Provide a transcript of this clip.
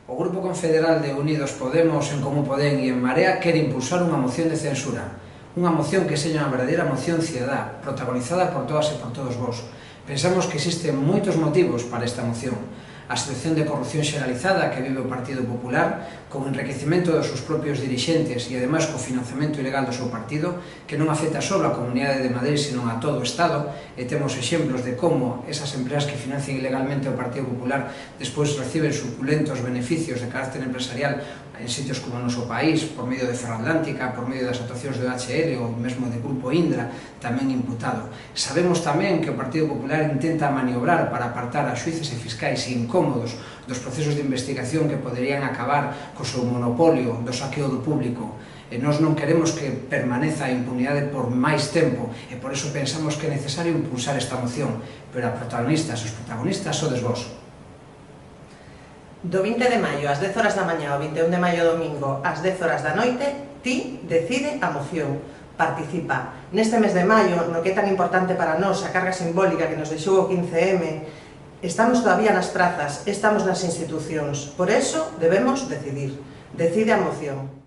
O Grupo Confederal de Unidos Podemos, En Común Podem e En Marea quere impulsar unha moción de censura. Unha moción que seña unha verdadeira moción cidadá, protagonizada por todas e por todos vós. Pensamos que existen moitos motivos para esta moción. A situación de corrupción xeralizada que vive o Partido Popular, con enriquecemento dos seus propios dirixentes e, ademais, co financiamento ilegal do seu partido, que non afecta só a Comunidade de Madrid, senón a todo o Estado, e temos exemplos de como esas empresas que financian ilegalmente o Partido Popular despois reciben suculentos beneficios de carácter empresarial en sitios como o noso país, por medio de Ferroatlántica, por medio das actuacións do HL ou mesmo de Grupo Indra, tamén imputado. Sabemos tamén que o Partido Popular intenta maniobrar para apartar a xuíces e fiscais incómodos dos procesos de investigación que poderían acabar co seu monopolio do saqueo do público. Nós non queremos que permaneza a impunidade por máis tempo e por iso pensamos que é necesario impulsar esta moción, pero os protagonistas sodes vós. Do 20 de maio ás 10 horas da mañá ao 21 de maio domingo ás 10 horas da noite, ti decide a moción. Participa. Neste mes de maio, no que é tan importante para nós a carga simbólica que nos deixou o 15M, estamos todavía nas prazas, estamos nas institucións. Por eso debemos decidir. Decide a moción.